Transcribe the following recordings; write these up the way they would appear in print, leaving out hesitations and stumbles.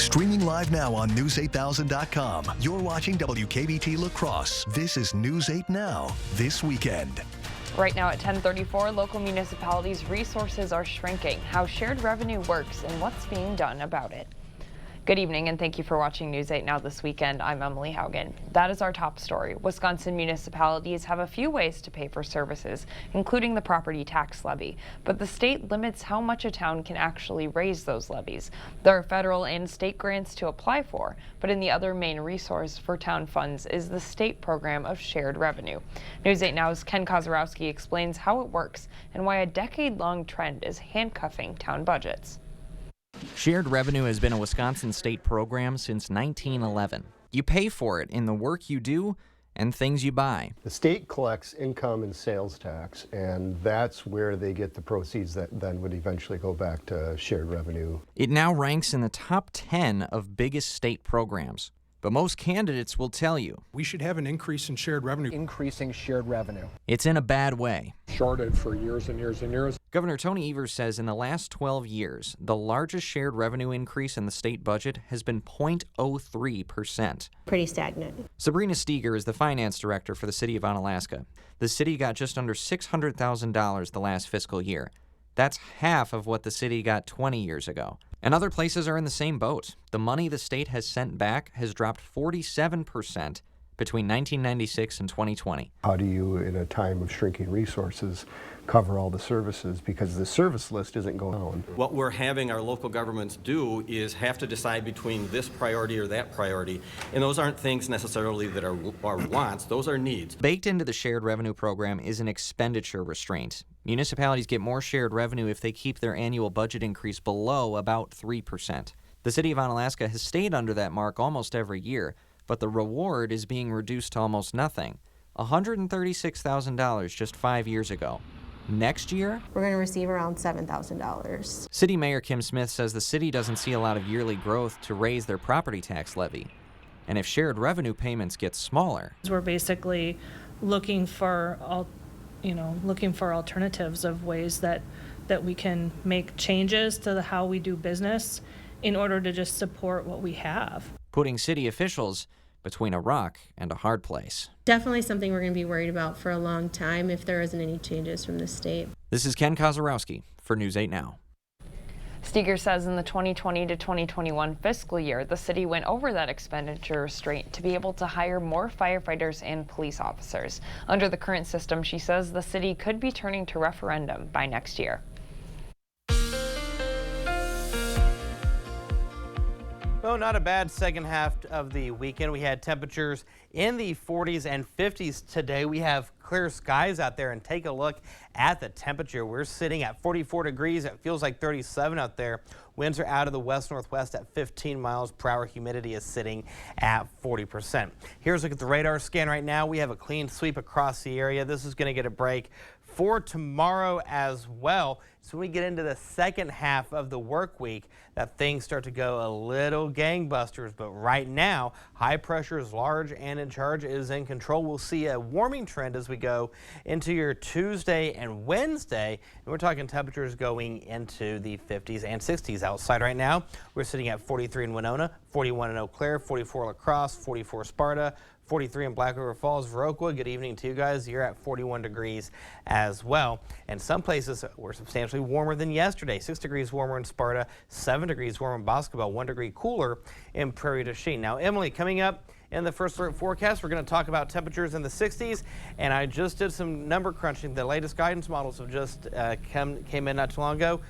Streaming live now on News8000.com. You're watching WKBT La Crosse. This is News 8 Now, this weekend. Right now at 10:34, local municipalities' resources are shrinking, how shared revenue works, and what's being done about it. Good evening, and thank you for watching News 8 Now this weekend. I'm Emily Haugen. That is our top story. Wisconsin municipalities have a few ways to pay for services, including the property tax levy, but the state limits how much a town can actually raise those levies. There are federal and state grants to apply for, but in the other main resource for town funds is the state program of shared revenue. News 8 Now's Ken Kozarowski explains how it works and why a decade-long trend is handcuffing town budgets. Shared revenue has been a Wisconsin state program since 1911. You pay for it in the work you do and things you buy. The state collects income and sales tax, and that's where they get the proceeds that then would eventually go back to shared revenue. It now ranks in the top 10 of biggest state programs. But most candidates will tell you we should have an increase in shared revenue. Increasing shared revenue. It's in a bad way. Shorted for years and years and years. Governor Tony Evers says in the last 12 years, the largest shared revenue increase in the state budget has been 0.03%. Pretty stagnant. Sabrina Steger is the finance director for the city of Onalaska. The city got just under $600,000 the last fiscal year. That's half of what the city got 20 years ago. And other places are in the same boat. The money the state has sent back has dropped 47% between 1996 and 2020. How do you, in a time of shrinking resources, cover all the services because the service list isn't going on? What we're having our local governments do is have to decide between this priority or that priority, and those aren't things necessarily that are wants, those are needs. Baked into the shared revenue program is an expenditure restraint. Municipalities get more shared revenue if they keep their annual budget increase below about 3%. The city of Onalaska has stayed under that mark almost every year, but the reward is being reduced to almost nothing. $136,000 just 5 years ago. Next year, we're going to receive around $7,000. City Mayor Kim Smith says the city doesn't see a lot of yearly growth to raise their property tax levy. And if shared revenue payments get smaller, we're basically looking for alternatives of ways that we can make changes to how we do business in order to just support what we have. Putting city officials between a rock and a hard place. Definitely something we're going to be worried about for a long time if there isn't any changes from the state. This is Ken Kozarowski for News 8 Now. Steger says in the 2020 to 2021 fiscal year, the city went over that expenditure restraint to be able to hire more firefighters and police officers. Under the current system, she says the city could be turning to referendum by next year. Well, not a bad second half of the weekend. We had temperatures in the 40s and 50s today. We have clear skies out there, and take a look at the temperature. We're sitting at 44 degrees. It feels like 37 out there. Winds are out of the west-northwest at 15 miles per hour. Humidity is sitting at 40%. Here's a look at the radar scan right now. We have a clean sweep across the area. This is going to get a break for tomorrow as well. So when we get into the second half of the work week, that things start to go a little gangbusters. But right now, high pressure is large and in charge, is in control. We'll see a warming trend as we go into your Tuesday and Wednesday. And we're talking temperatures going into the 50s and 60s outside right now. We're sitting at 43 in Winona, 41 in Eau Claire, 44 La Crosse, 44 Sparta, 43 in Black River Falls, Viroqua. Good evening to you guys. You're at 41 degrees as well. And some places were substantially warmer than yesterday. 6 degrees warmer in Sparta, 7 degrees warmer in Boscobel, 1 degree cooler in Prairie du Chien. Now, Emily, coming up in the first alert forecast, we're going to talk about temperatures in the 60s. And I just did some number crunching. The latest guidance models have just came in not too long ago.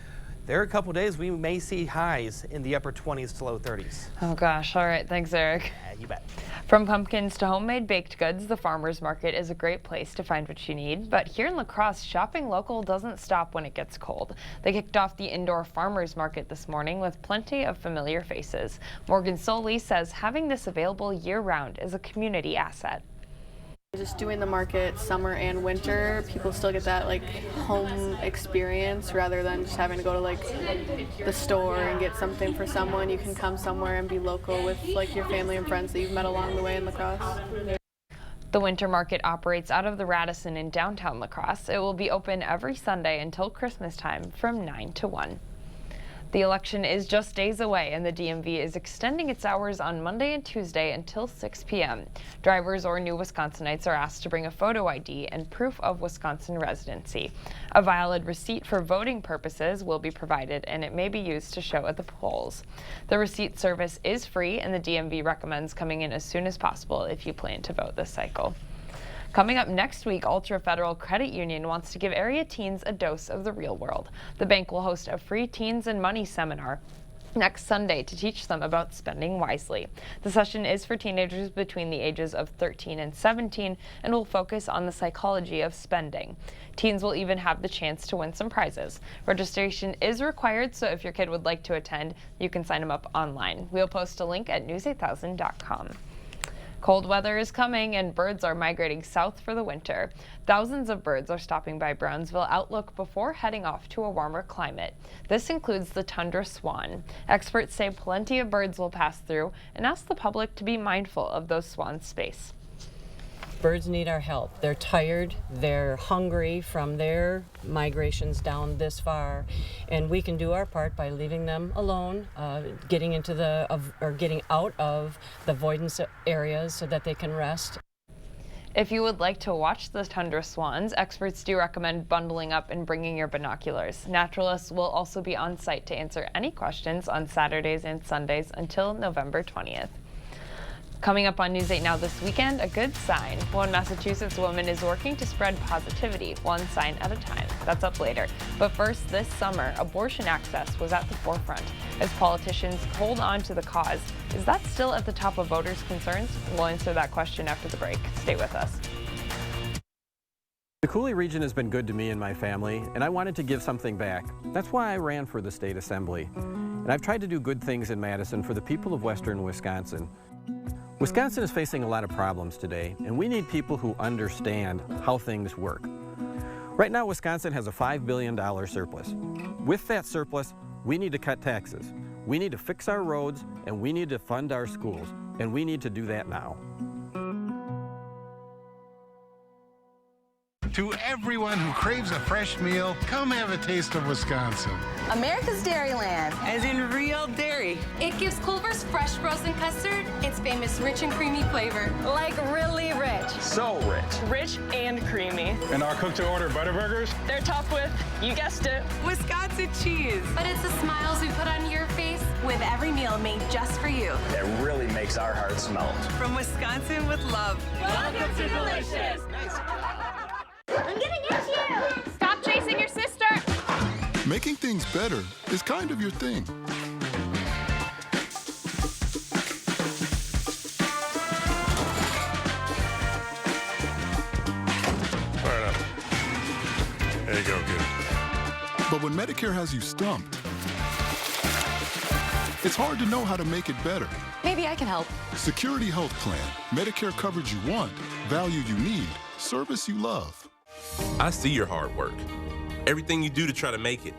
There are a couple days we may see highs in the upper 20s to low 30s. Oh gosh, all right, thanks Eric. You bet. From pumpkins to homemade baked goods, the farmer's market is a great place to find what you need. But here in La Crosse, shopping local doesn't stop when it gets cold. They kicked off the indoor farmer's market this morning with plenty of familiar faces. Morgan Soley says having this available year-round is a community asset. Just doing the market summer and winter, people still get that like home experience rather than just having to go to like the store and get something for someone. You can come somewhere and be local with like your family and friends that you've met along the way in La Crosse. The winter market operates out of the Radisson in downtown La Crosse. It will be open every Sunday until Christmas time from 9 to 1. The election is just days away, and the DMV is extending its hours on Monday and Tuesday until 6 p.m. Drivers or new Wisconsinites are asked to bring a photo ID and proof of Wisconsin residency. A valid receipt for voting purposes will be provided, and it may be used to show at the polls. The receipt service is free, and the DMV recommends coming in as soon as possible if you plan to vote this cycle. Coming up next week, Ultra Federal Credit Union wants to give area teens a dose of the real world. The bank will host a free Teens and Money seminar next Sunday to teach them about spending wisely. The session is for teenagers between the ages of 13 and 17 and will focus on the psychology of spending. Teens will even have the chance to win some prizes. Registration is required, so if your kid would like to attend, you can sign them up online. We'll post a link at news8000.com. Cold weather is coming and birds are migrating south for the winter. Thousands of birds are stopping by Brownsville Outlook before heading off to a warmer climate. This includes the tundra swan. Experts say plenty of birds will pass through and ask the public to be mindful of those swans' space. Birds need our help. They're tired, they're hungry from their migrations down this far, and we can do our part by leaving them alone, getting out of the avoidance areas so that they can rest. If you would like to watch the tundra swans, experts do recommend bundling up and bringing your binoculars. Naturalists will also be on site to answer any questions on Saturdays and Sundays until November 20th. Coming up on News 8 Now this weekend, a good sign. One Massachusetts woman is working to spread positivity, one sign at a time. That's up later. But first, this summer, abortion access was at the forefront as politicians hold on to the cause. Is that still at the top of voters' concerns? We'll answer that question after the break. Stay with us. The Cooley region has been good to me and my family, and I wanted to give something back. That's why I ran for the state assembly. And I've tried to do good things in Madison for the people of western Wisconsin. Wisconsin is facing a lot of problems today, and we need people who understand how things work. Right now, Wisconsin has a $5 billion surplus. With that surplus, we need to cut taxes. We need to fix our roads, and we need to fund our schools, and we need to do that now. To everyone who craves a fresh meal, come have a taste of Wisconsin. America's Dairyland, as in real dairy. It gives Culver's fresh frozen custard its famous rich and creamy flavor. Like really rich. So rich. Rich and creamy. And our cook-to-order Butterburgers? They're topped with, you guessed it, Wisconsin cheese. But it's the smiles we put on your face with every meal made just for you. It really makes our hearts melt. From Wisconsin with love. Welcome to Delicious. I'm gonna get you! Stop chasing your sister! Making things better is kind of your thing. Fire it up. There you go, good. But when Medicare has you stumped, it's hard to know how to make it better. Maybe I can help. Security Health Plan. Medicare coverage you want, value you need, service you love. I see your hard work, everything you do to try to make it,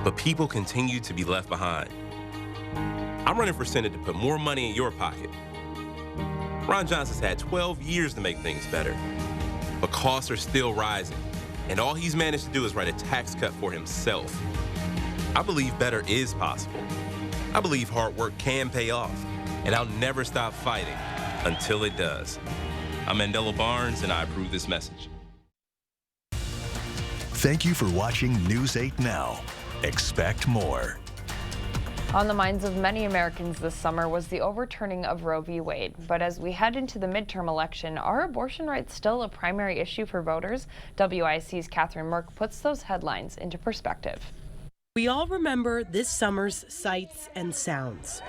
but people continue to be left behind. I'm running for Senate to put more money in your pocket. Ron Johnson's had 12 years to make things better, but costs are still rising, and all he's managed to do is write a tax cut for himself. I believe better is possible. I believe hard work can pay off, and I'll never stop fighting until it does. I'm Mandela Barnes, and I approve this message. Thank you for watching News 8 Now. Expect more. On the minds of many Americans this summer was the overturning of Roe v. Wade. But as we head into the midterm election, are abortion rights still a primary issue for voters? WIC's Catherine Merck puts those headlines into perspective. We all remember this summer's sights and sounds.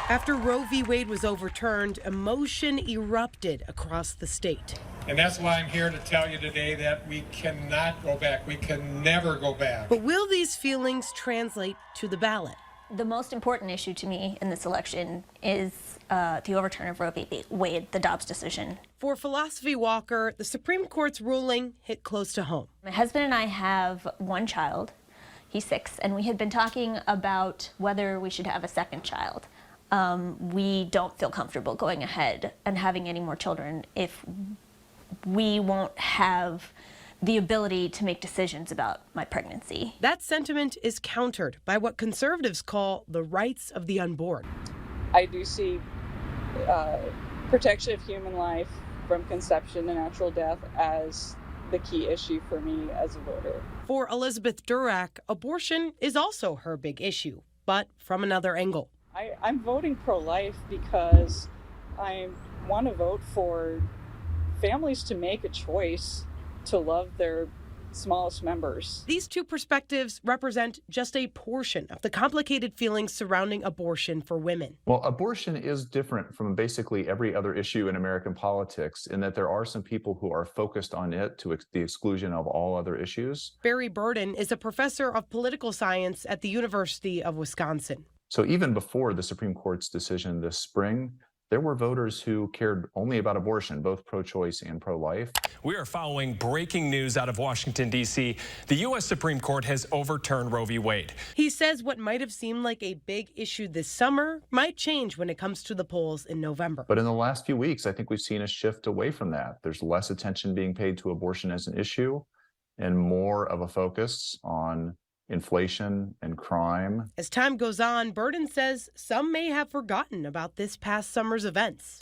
After Roe v. Wade was overturned, emotion erupted across the state. And that's why I'm here to tell you today that we cannot go back. We can never go back. But will these feelings translate to the ballot? The most important issue to me in this election is the overturn of Roe v. Wade, the Dobbs decision. For Philosophy Walker, the Supreme Court's ruling hit close to home. My husband and I have one child. He's 6, and we had been talking about whether we should have a second child. We don't feel comfortable going ahead and having any more children if we won't have the ability to make decisions about my pregnancy. That sentiment is countered by what conservatives call the rights of the unborn. I do see protection of human life from conception to natural death as the key issue for me as a voter. For Elizabeth Durack, abortion is also her big issue, but from another angle. I'm voting pro-life because I want to vote for families to make a choice to love their smallest members. These two perspectives represent just a portion of the complicated feelings surrounding abortion for women. Well, abortion is different from basically every other issue in American politics in that there are some people who are focused on it to the exclusion of all other issues. Barry Burden is a professor of political science at the University of Wisconsin. So even before the Supreme Court's decision this spring, there were voters who cared only about abortion, both pro-choice and pro-life. We are following breaking news out of Washington, D.C. The U.S. Supreme Court has overturned Roe v. Wade. He says what might have seemed like a big issue this summer might change when it comes to the polls in November. But in the last few weeks, I think we've seen a shift away from that. There's less attention being paid to abortion as an issue and more of a focus on inflation and crime. As time goes on, Burden says some may have forgotten about this past summer's events.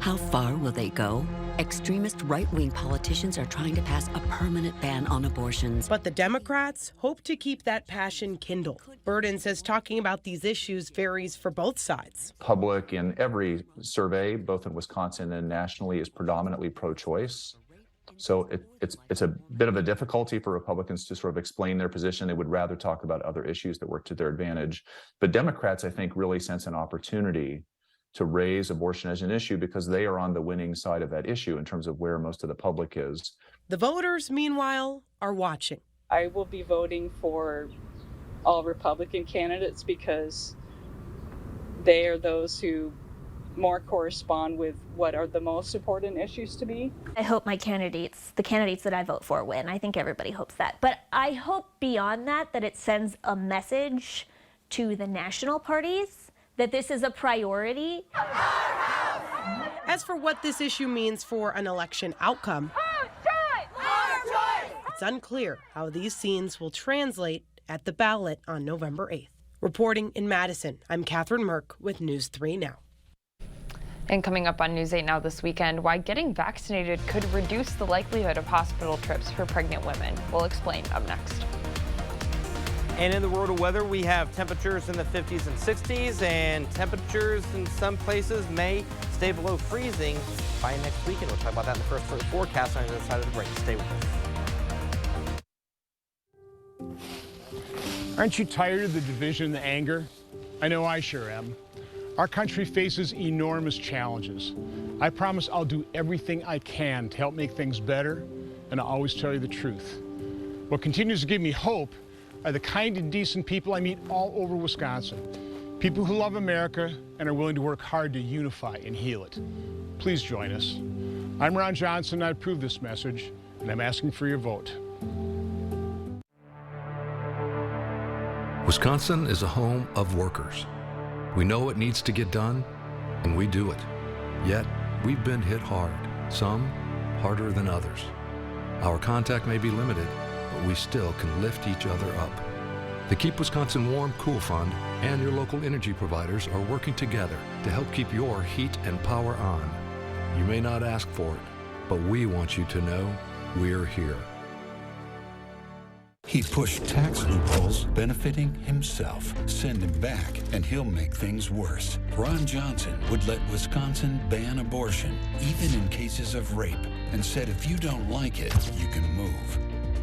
How far will they go? Extremist right-wing politicians are trying to pass a permanent ban on abortions. But the Democrats hope to keep that passion kindled. Burden says talking about these issues varies for both sides. Public in every survey, both in Wisconsin and nationally, is predominantly pro-choice. So it's a bit of a difficulty for Republicans to sort of explain their position. They would rather talk about other issues that work to their advantage. But Democrats, I think, really sense an opportunity to raise abortion as an issue because they are on the winning side of that issue in terms of where most of the public is. The voters, meanwhile, are watching. I will be voting for all Republican candidates because they are those who more correspond with what are the most important issues to me. I hope the candidates that I vote for win. I think everybody hopes that. But I hope beyond that it sends a message to the national parties that this is a priority. As for what this issue means for an election outcome, it's unclear how these scenes will translate at the ballot on November 8th. Reporting in Madison, I'm Catherine Merck with News 3 Now. And coming up on News 8 Now this weekend, why getting vaccinated could reduce the likelihood of hospital trips for pregnant women. We'll explain up next. And in the world of weather, we have temperatures in the 50s and 60s, and temperatures in some places may stay below freezing by next weekend. We'll talk about that in the first forecast on the other side of the break. Stay with us. Aren't you tired of the division and the anger? I know I sure am. Our country faces enormous challenges. I promise I'll do everything I can to help make things better, and I'll always tell you the truth. What continues to give me hope are the kind and decent people I meet all over Wisconsin. People who love America and are willing to work hard to unify and heal it. Please join us. I'm Ron Johnson, I approve this message, and I'm asking for your vote. Wisconsin is a home of workers. We know what needs to get done, and we do it. Yet, we've been hit hard, some harder than others. Our contact may be limited, but we still can lift each other up. The Keep Wisconsin Warm Cool Fund and your local energy providers are working together to help keep your heat and power on. You may not ask for it, but we want you to know we're here. He pushed tax loopholes benefiting himself. Send him back, and he'll make things worse. Ron Johnson would let Wisconsin ban abortion, even in cases of rape, and said if you don't like it, you can move.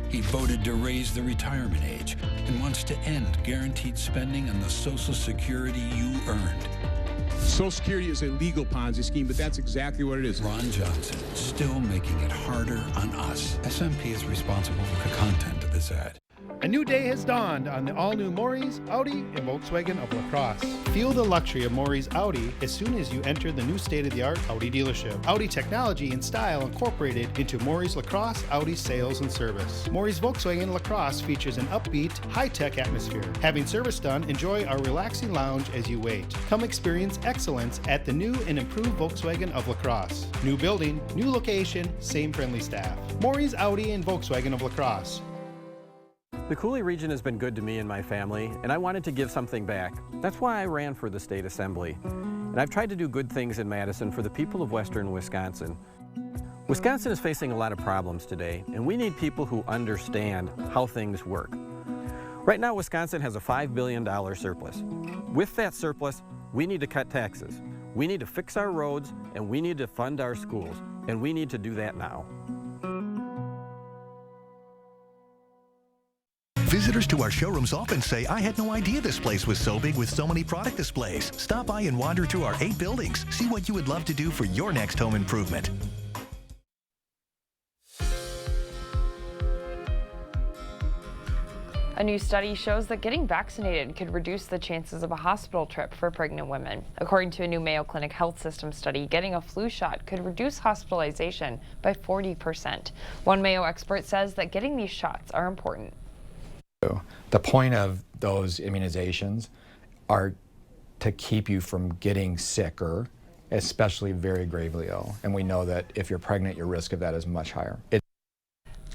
He voted to raise the retirement age and wants to end guaranteed spending on the Social Security you earned. Social Security is a legal Ponzi scheme, but that's exactly what it is. Ron Johnson, still making it harder on us. SMP is responsible for the content of this ad. A new day has dawned on the all-new Maury's, Audi, and Volkswagen of La Crosse. Feel the luxury of Maury's Audi as soon as you enter the new state-of-the-art Audi dealership. Audi technology and style incorporated into Maury's La Crosse Audi sales and service. Maury's Volkswagen La Crosse features an upbeat, high-tech atmosphere. Having service done, enjoy our relaxing lounge as you wait. Come experience excellence at the new and improved Volkswagen of La Crosse. New building, new location, same friendly staff. Maury's Audi and Volkswagen of La Crosse. The Cooley region has been good to me and my family, and I wanted to give something back. That's why I ran for the state assembly. And I've tried to do good things in Madison for the people of western Wisconsin. Wisconsin is facing a lot of problems today, and we need people who understand how things work. Right now, Wisconsin has a $5 billion surplus. With that surplus, we need to cut taxes. We need to fix our roads, and we need to fund our schools, and we need to do that now. Visitors to our showrooms often say, I had no idea this place was so big with so many product displays. Stop by and wander through our 8 buildings. See what you would love to do for your next home improvement. A new study shows that getting vaccinated could reduce the chances of a hospital trip for pregnant women. According to a new Mayo Clinic Health System study, getting a flu shot could reduce hospitalization by 40%. One Mayo expert says that getting these shots are important. The point of those immunizations are to keep you from getting sicker, especially very gravely ill. And we know that if you're pregnant, your risk of that is much higher.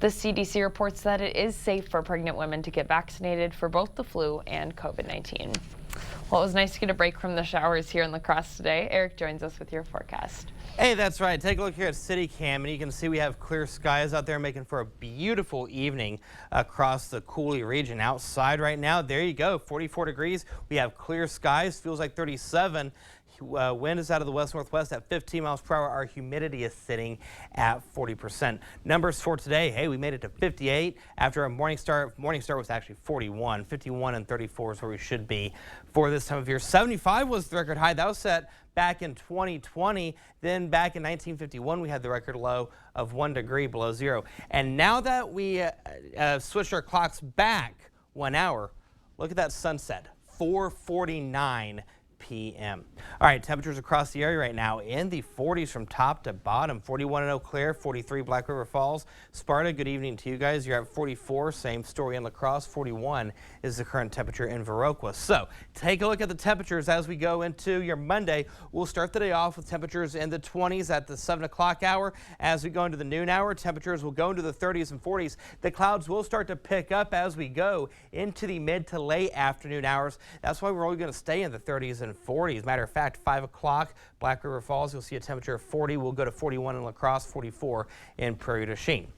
The CDC reports that it is safe for pregnant women to get vaccinated for both the flu and COVID-19. Well, it was nice to get a break from the showers here in La Crosse today. Eric joins us with your forecast. Hey, that's right. Take a look here at CityCam, and you can see we have clear skies out there, making for a beautiful evening across the Cooley region. Outside right now, there you go, 44 degrees. We have clear skies, feels like 37. Wind is out of the west-northwest at 15 miles per hour. Our humidity is sitting at 40%. Numbers for today, hey, we made it to 58 after our morning start. Morning start was actually 41. 51 and 34 is where we should be for this time of year. 75 was the record high. That was set back in 2020. Then back in 1951, we had the record low of 1 degree below zero. And now that we switched our clocks back 1 hour, look at that sunset, 4:49 p.m. All right, temperatures across the area right now in the 40s from top to bottom. 41 in Eau Claire, 43 Black River Falls. Sparta, good evening to you guys. You're at 44, same story in La Crosse. 41 is the current temperature in Viroqua. So take a look at the temperatures as we go into your Monday. We'll start the day off with temperatures in the 20s at the 7 o'clock hour. As we go into the noon hour, temperatures will go into the 30s and 40s. The clouds will start to pick up as we go into the mid to late afternoon hours. That's why we're only going to stay in the 30s and 40s. Matter of fact, 5 o'clock, Black River Falls, you'll see a temperature of 40. We'll go to 41 in La Crosse, 44 in Prairie du Chien.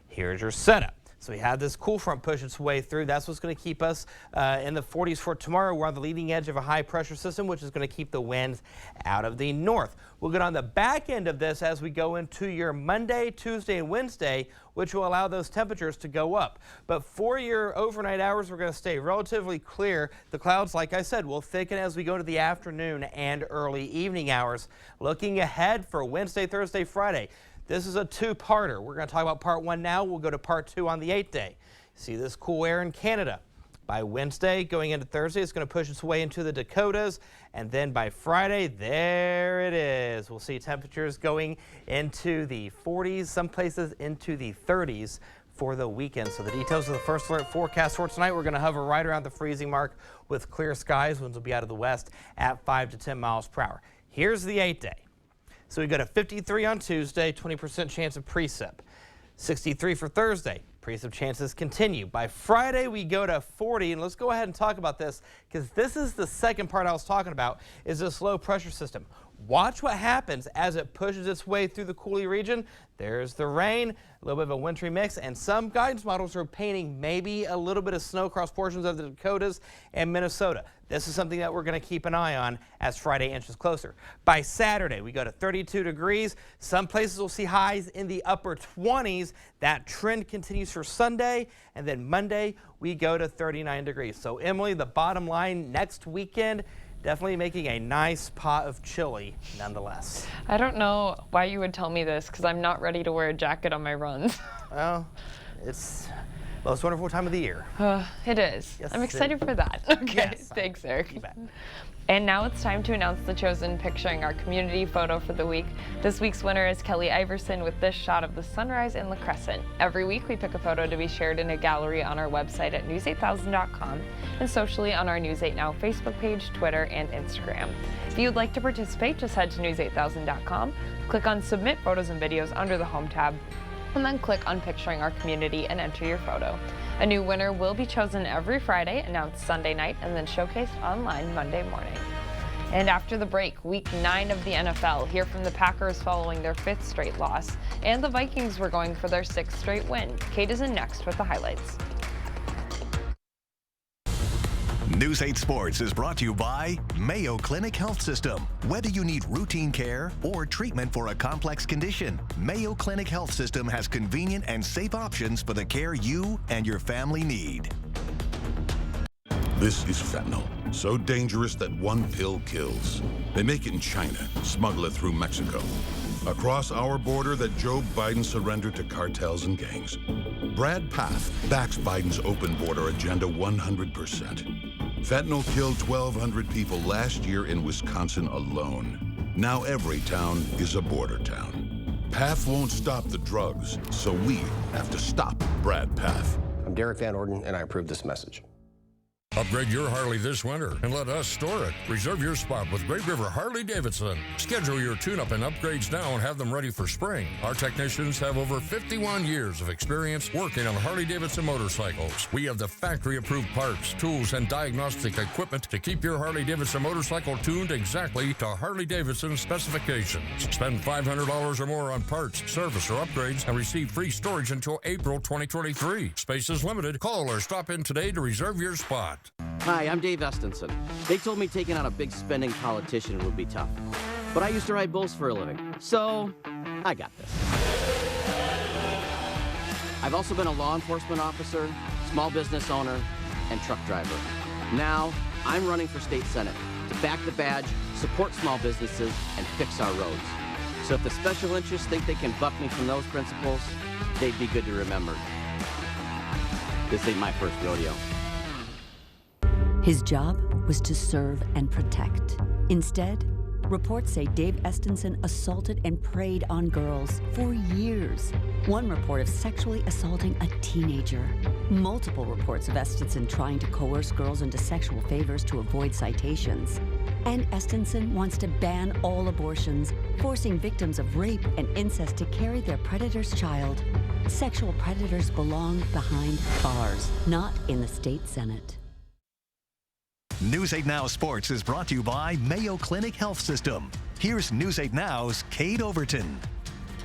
Here's your setup. So we had this cool front push its way through. That's what's going to keep us in the 40s for tomorrow. We're on the leading edge of a high pressure system, which is going to keep the winds out of the north. We'll get on the back end of this as we go into your Monday, Tuesday, and Wednesday, which will allow those temperatures to go up. But for your overnight hours, we're going to stay relatively clear. The clouds, like I said, will thicken as we go to the afternoon and early evening hours. Looking ahead for Wednesday, Thursday, Friday. This is a two-parter. We're going to talk about part one now. We'll go to part two on the 8th day. See this cool air in Canada. By Wednesday, going into Thursday, it's going to push its way into the Dakotas. And then by Friday, there it is. We'll see temperatures going into the 40s, some places into the 30s for the weekend. So the details of the first alert forecast for tonight, we're going to hover right around the freezing mark with clear skies. Winds will be out of the west at 5 to 10 miles per hour. Here's the 8th day. So we go to 53 on Tuesday, 20% chance of precip. 63 for Thursday. Precip chances continue. By Friday, we go to 40, and let's go ahead and talk about this because this is the second part I was talking about, is this low pressure system. Watch what happens as it pushes its way through the Cooley region. There's the rain, a little bit of a wintry mix, and some guidance models are painting maybe a little bit of snow across portions of the Dakotas and Minnesota. This is something that we're going to keep an eye on as Friday inches closer. By Saturday, we go to 32 degrees. Some places will see highs in the upper 20s. That trend continues for Sunday, and then Monday, we go to 39 degrees. So, Emily, the bottom line next weekend, definitely making a nice pot of chili nonetheless. I don't know why you would tell me this because I'm not ready to wear a jacket on my runs. Well, it's Most wonderful time of the year. It is. Yes, I'm excited for that. Okay, Yes. thanks, Eric. And now it's time to announce the chosen Picturing Our Community photo for the week. This week's winner is Kelly Iverson with this shot of the sunrise in La Crescent. Every week we pick a photo to be shared in a gallery on our website at news8000.com and socially on our News 8 Now Facebook page, Twitter, and Instagram. If you'd like to participate, just head to news8000.com, click on Submit Photos and Videos under the Home tab, and then click on Picturing Our Community and enter your photo. A new winner will be chosen every Friday, announced Sunday night, and then showcased online Monday morning. And after the break, week 9 of the NFL, hear from the Packers following their 5th straight loss, and the Vikings were going for their 6th straight win. Kate is in next with the highlights. News 8 Sports is brought to you by Mayo Clinic Health System. Whether you need routine care or treatment for a complex condition, Mayo Clinic Health System has convenient and safe options for the care you and your family need. This is fentanyl, so dangerous that one pill kills. They make it in China, smuggle it through Mexico. Across our border that Joe Biden surrendered to cartels and gangs. Brad Path backs Biden's open border agenda 100%. Fentanyl killed 1,200 people last year in Wisconsin alone. Now every town is a border town. Path won't stop the drugs, so we have to stop Brad Path. I'm Derek Van Orden, and I approve this message. Upgrade your Harley this winter and let us store it. Reserve your spot with Great River Harley-Davidson. Schedule your tune-up and upgrades now and have them ready for spring. Our technicians have over 51 years of experience working on Harley-Davidson motorcycles. We have the factory-approved parts, tools, and diagnostic equipment to keep your Harley-Davidson motorcycle tuned exactly to Harley-Davidson specifications. Spend $500 or more on parts, service, or upgrades and receive free storage until April 2023. Space is limited. Call or stop in today to reserve your spot. Hi, I'm Dave Estenson. They told me taking on a big spending politician would be tough. But I used to ride bulls for a living, so I got this. I've also been a law enforcement officer, small business owner, and truck driver. Now, I'm running for state senate to back the badge, support small businesses, and fix our roads. So if the special interests think they can buck me from those principles, they'd be good to remember. This ain't my first rodeo. His job was to serve and protect. Instead, reports say Dave Estenson assaulted and preyed on girls for years. One report of sexually assaulting a teenager. Multiple reports of Estenson trying to coerce girls into sexual favors to avoid citations. And Estenson wants to ban all abortions, forcing victims of rape and incest to carry their predator's child. Sexual predators belong behind bars, not in the state senate. News 8 Now Sports is brought to you by Mayo Clinic Health System. Here's News 8 Now's Kate Overton.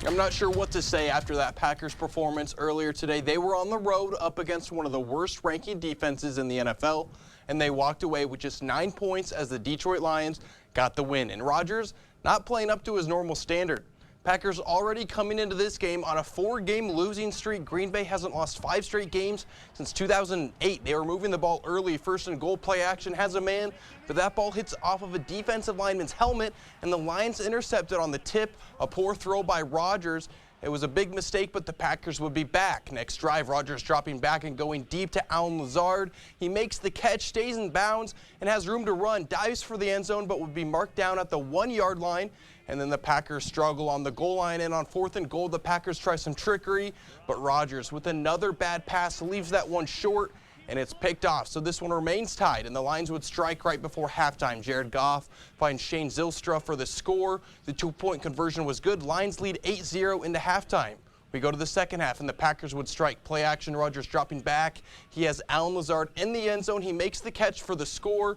I'm not sure what to say after that Packers performance earlier today. They were on the road up against one of the worst ranking defenses in the NFL, and they walked away with just 9 points as the Detroit Lions got the win. And Rodgers not playing up to his normal standard. Packers already coming into this game on a 4-game losing streak. Green Bay hasn't lost 5 straight games since 2008. They were moving the ball early, first and goal, play action, has a man, but that ball hits off of a defensive lineman's helmet, and the Lions intercepted on the tip, a poor throw by Rodgers. It was a big mistake, but the Packers would be back. Next drive, Rodgers dropping back and going deep to Allen Lazard. He makes the catch, stays in bounds, and has room to run, dives for the end zone, but would be marked down at the 1-yard line. And then the Packers struggle on the goal line, and on 4th and goal, the Packers try some trickery, but Rodgers with another bad pass leaves that one short, and it's picked off. So this one remains tied, and the Lions would strike right before halftime. Jared Goff finds Shane Zylstra for the score. The 2-point conversion was good. Lions lead 8-0 into halftime. We go to the second half, and the Packers would strike. Play action, Rodgers dropping back. He has Allen Lazard in the end zone. He makes the catch for the score,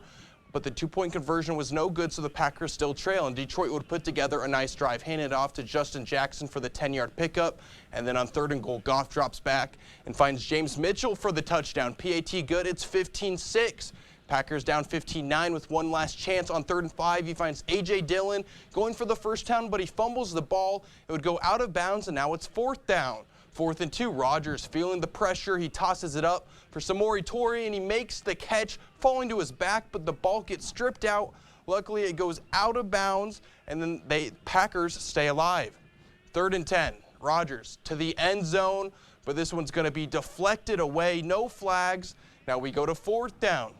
but the 2-point conversion was no good, so the Packers still trail, and Detroit would put together a nice drive, hand it off to Justin Jackson for the 10-yard pickup, and then on 3rd and goal, Goff drops back and finds James Mitchell for the touchdown. PAT good, it's 15-6. Packers down 15-9 with one last chance on 3rd and 5. He finds A.J. Dillon going for the first down, but he fumbles the ball. It would go out of bounds, and now it's 4th down. 4th and 2, Rodgers feeling the pressure. He tosses it up for Samori Toure, and he makes the catch, falling to his back, but the ball gets stripped out. Luckily, it goes out of bounds, and then Packers stay alive. 3rd and 10, Rodgers to the end zone, but this one's going to be deflected away. No flags. Now we go to 4th down.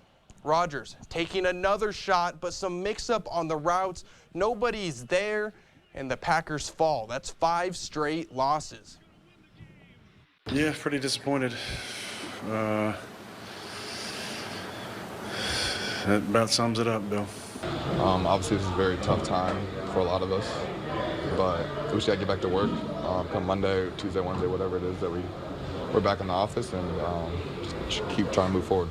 Rodgers taking another shot, but some mix-up on the routes. Nobody's there, and the Packers fall. That's 5 straight losses. Yeah, pretty disappointed. That about sums it up, Bill. Obviously, this is a very tough time for a lot of us, but we just got to get back to work. Come Monday, Tuesday, Wednesday, whatever it is that we're back in the office, and just keep trying to move forward.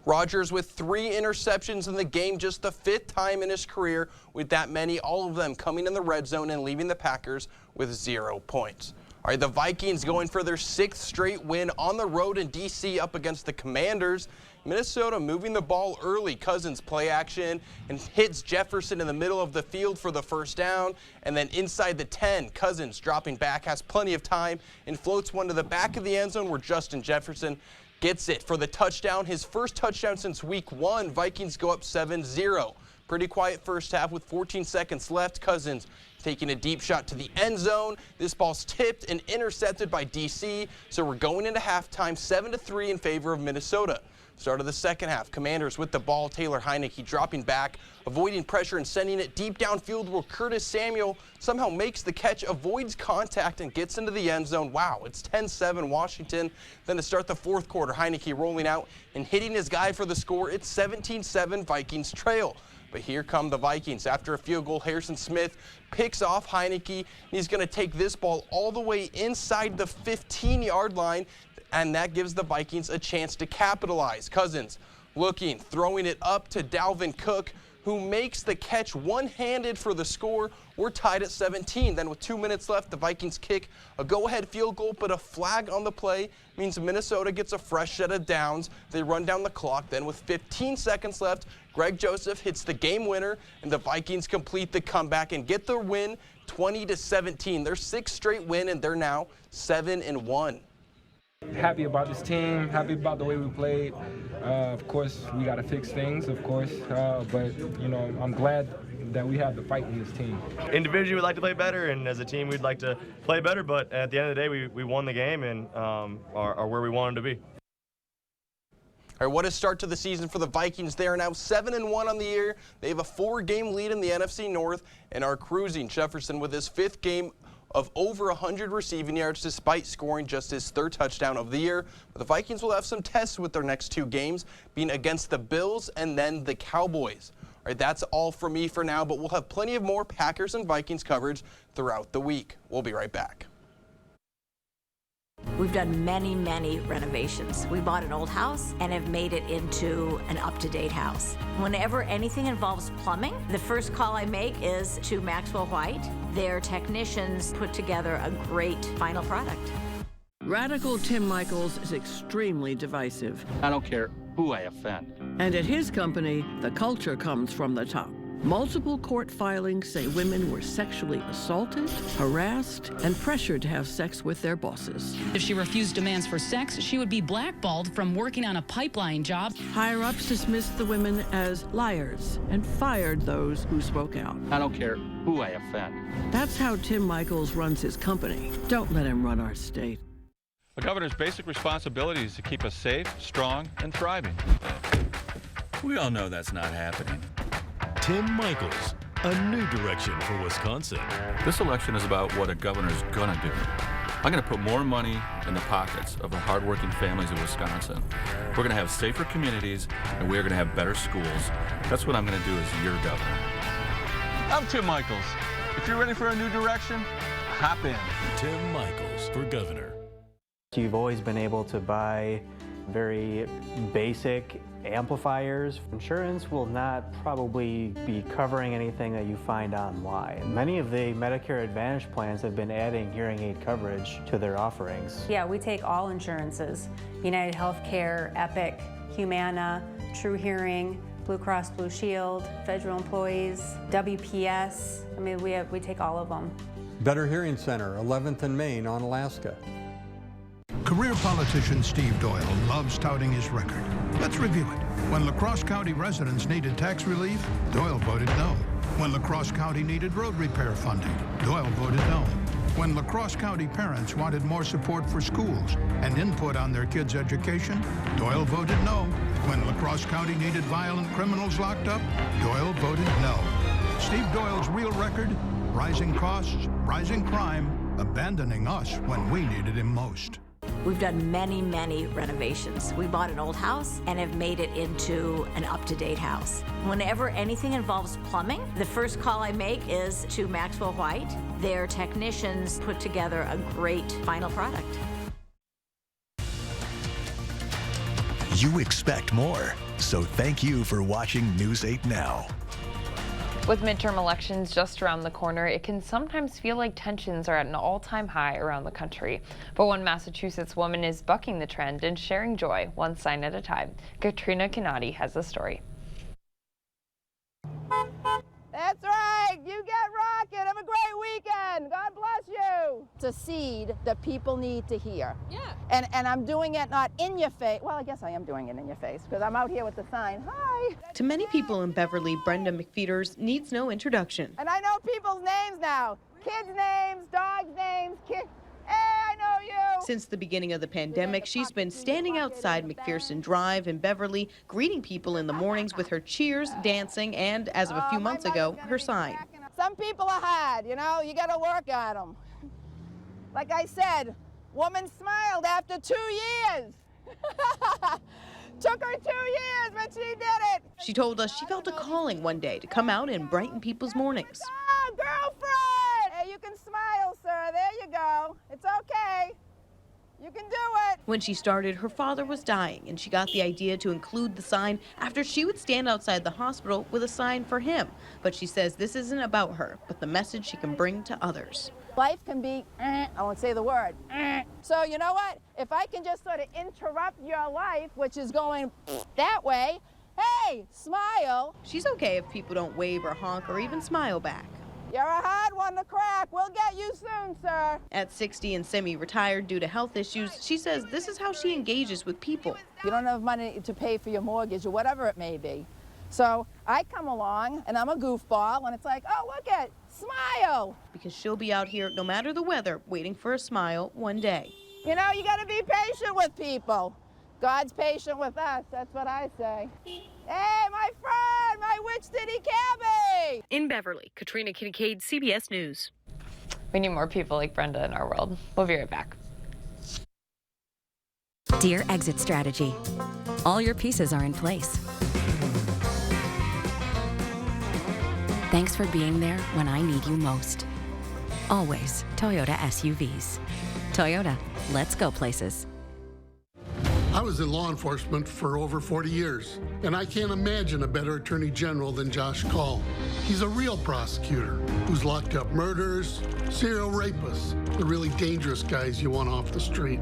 Rodgers with 3 interceptions in the game, just the 5th time in his career with that many, all of them coming in the red zone and leaving the Packers with 0 points. All right, the Vikings going for their 6th straight win on the road in D.C. up against the Commanders. Minnesota moving the ball early. Cousins play action and hits Jefferson in the middle of the field for the 1st down. And then inside the 10, Cousins dropping back, has plenty of time and floats one to the back of the end zone where Justin Jefferson gets it for the touchdown. His first touchdown since week 1. Vikings go up 7-0. Pretty quiet first half with 14 seconds left. Cousins taking a deep shot to the end zone. This ball's tipped and intercepted by DC. So we're going into halftime 7-3 in favor of Minnesota. Start of the second half, Commanders with the ball. Taylor Heineke dropping back, avoiding pressure and sending it deep downfield where Curtis Samuel somehow makes the catch, avoids contact, and gets into the end zone. Wow, it's 10-7 Washington. Then to start the 4th quarter, Heineke rolling out and hitting his guy for the score. It's 17-7 Vikings trail. But here come the Vikings. After a field goal, Harrison Smith picks off Heineke. He's going to take this ball all the way inside the 15-yard line, and that gives the Vikings a chance to capitalize. Cousins looking, throwing it up to Dalvin Cook, who makes the catch one-handed for the score. We're tied at 17. Then with 2 minutes left, the Vikings kick a go-ahead field goal, but a flag on the play means Minnesota gets a fresh set of downs. They run down the clock. Then with 15 seconds left, Greg Joseph hits the game winner, and the Vikings complete the comeback and get the win 20-17. Their 6th straight win, and they're now 7-1. Happy about this team, happy about the way we played. Of course, we got to fix things, of course, but, you know, I'm glad that we have the fight in this team. Individually, we'd like to play better, and as a team, we'd like to play better, but at the end of the day, we won the game and are where we wanted to be. All right, what a start to the season for the Vikings. They are now 7-1 on the year. They have a 4-game lead in the NFC North and are cruising. Jefferson with his 5th game of over 100 receiving yards despite scoring just his 3rd touchdown of the year. But the Vikings will have some tests with their next 2 games, being against the Bills and then the Cowboys. All right, that's all from me for now, but we'll have plenty of more Packers and Vikings coverage throughout the week. We'll be right back. We've done many, many renovations. We bought an old house and have made it into an up-to-date house. Whenever anything involves plumbing, the first call I make is to Maxwell White. Their technicians put together a great final product. Radical Tim Michaels is extremely divisive. I don't care who I offend. And at his company, the culture comes from the top. Multiple court filings say women were sexually assaulted, harassed, and pressured to have sex with their bosses. If she refused demands for sex, she would be blackballed from working on a pipeline job. Higher-ups dismissed the women as liars and fired those who spoke out. I don't care who I offend. That's how Tim Michaels runs his company. Don't let him run our state. The governor's basic responsibility is to keep us safe, strong, and thriving. We all know that's not happening. Tim Michaels, a new direction for Wisconsin. This election is about what a governor's gonna do. I'm gonna put more money in the pockets of the hardworking families of Wisconsin. We're gonna have safer communities, and we're gonna have better schools. That's what I'm gonna do as your governor. I'm Tim Michaels. If you're ready for a new direction, hop in. Tim Michaels for governor. You've always been able to buy very basic amplifiers. Insurance will not probably be covering anything that you find online. Many of the Medicare Advantage plans have been adding hearing aid coverage to their offerings. Yeah, we take all insurances. United Healthcare, Epic, Humana, True Hearing, Blue Cross Blue Shield, federal employees, WPS. I mean, we take all of them. Better Hearing Center, 11th and Main on Alaska. Career politician Steve Doyle loves touting his record. Let's review it. When La Crosse County residents needed tax relief, Doyle voted no. When La Crosse County needed road repair funding, Doyle voted no. When La Crosse County parents wanted more support for schools and input on their kids' education, Doyle voted no. When La Crosse County needed violent criminals locked up, Doyle voted no. Steve Doyle's real record: rising costs, rising crime, abandoning us when we needed him most. We've done many, many renovations. We bought an old house and have made it into an up-to-date house. Whenever anything involves plumbing, the first call I make is to Maxwell White. Their technicians put together a great final product. You expect more, so thank you for watching News 8 Now. With midterm elections just around the corner, it can sometimes feel like tensions are at an all-time high around the country. But one Massachusetts woman is bucking the trend and sharing joy one sign at a time. Katrina Kinati has the story. That's right. You get rocking. Have a great weekend. God bless you. It's a seed that people need to hear. Yeah. And I'm doing it not in your face. Well, I guess I am doing it in your face because I'm out here with the sign. Hi. To many people in Beverly, Brenda McFeeters needs no introduction. And I know people's names now. Kids' names, dogs' names, kids. Hey, I know you. Since the beginning of the pandemic, she's been standing outside McPherson Drive in Beverly, greeting people in the mornings with her cheers, dancing, and, as of a few months ago, her sign. Some people are hard, you know, you got to work at them. Like I said, woman smiled after 2 years. Took her 2 years, but she did it. She told us she felt a calling one day to come out and brighten people's mornings. Oh, girlfriend! Hey, you can smile, sir. There you go. It's okay. You can do it. When she started, her father was dying, and she got the idea to include the sign after she would stand outside the hospital with a sign for him. But she says this isn't about her, but the message she can bring to others. Life can be, I won't say the word. So you know what? If I can just sort of interrupt your life, which is going that way, hey, smile. She's okay if people don't wave or honk or even smile back. You're a hard one to crack. We'll get you soon, sir. At 60 and semi-retired due to health issues, she says this is how she engages with people. You don't have money to pay for your mortgage or whatever it may be. So I come along, and I'm a goofball, and it's like, oh, look at, smile. Because she'll be out here, no matter the weather, waiting for a smile one day. You know, you got to be patient with people. God's patient with us, that's what I say. Hey, my friend, my witch diddy cabbie! In Beverly, Katrina Kincaid, CBS News. We need more people like Brenda in our world. We'll be right back. Dear Exit Strategy, all your pieces are in place. Thanks for being there when I need you most. Always Toyota SUVs. Toyota, let's go places. I was in law enforcement for over 40 years, and I can't imagine a better attorney general than Josh Kaul. He's a real prosecutor who's locked up murderers, serial rapists, the really dangerous guys you want off the street,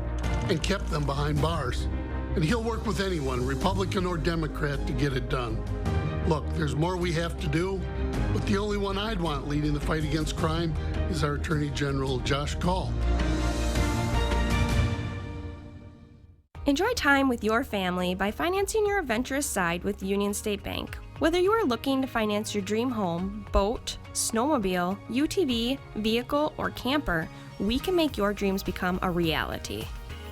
and kept them behind bars. And he'll work with anyone, Republican or Democrat, to get it done. Look, there's more we have to do, but the only one I'd want leading the fight against crime is our Attorney General, Josh Kaul. Enjoy time with your family by financing your adventurous side with Union State Bank. Whether you are looking to finance your dream home, boat, snowmobile, UTV, vehicle, or camper, we can make your dreams become a reality.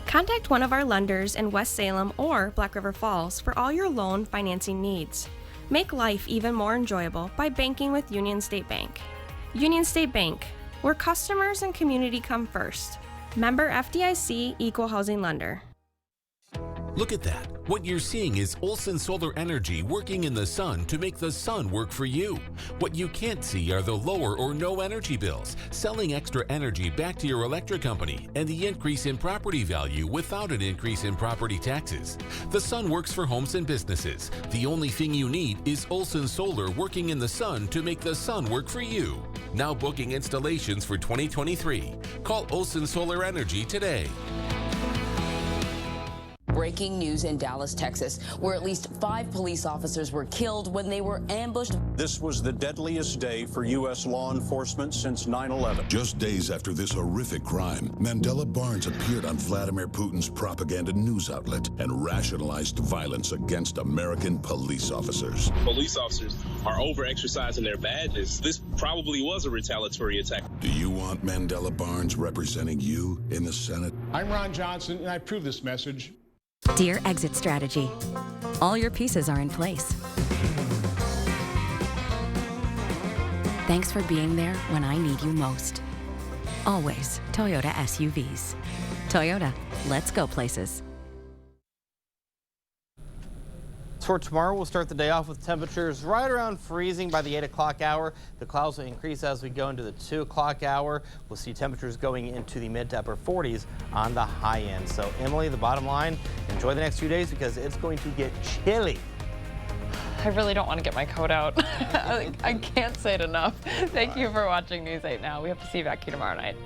Contact one of our lenders in West Salem or Black River Falls for all your loan financing needs. Make life even more enjoyable by banking with Union State Bank. Union State Bank, where customers and community come first. Member FDIC Equal Housing Lender. Look at that. What you're seeing is Olson Solar Energy working in the sun to make the sun work for you. What you can't see are the lower or no energy bills, selling extra energy back to your electric company, and the increase in property value without an increase in property taxes. The sun works for homes and businesses. The only thing you need is Olson Solar working in the sun to make the sun work for you. Now booking installations for 2023. Call Olson Solar Energy today. Breaking news in Dallas, Texas, where at least 5 police officers were killed when they were ambushed. This was the deadliest day for U.S. law enforcement since 9/11. Just days after this horrific crime, Mandela Barnes appeared on Vladimir Putin's propaganda news outlet and rationalized violence against American police officers. Police officers are over-exercising their badges. This probably was a retaliatory attack. Do you want Mandela Barnes representing you in the Senate? I'm Ron Johnson, and I approve this message. Dear Exit Strategy, all your pieces are in place. Thanks for being there when I need you most. Always Toyota SUVs. Toyota, let's go places. For tomorrow, we'll start the day off with temperatures right around freezing by the 8 o'clock hour. The clouds will increase as we go into the 2 o'clock hour. We'll see temperatures going into the mid to upper 40s on the high end. So, Emily, the bottom line, enjoy the next few days because it's going to get chilly. I really don't want to get my coat out. I can't say it enough. Thank you for watching News 8 Now. We hope to see you back here tomorrow night.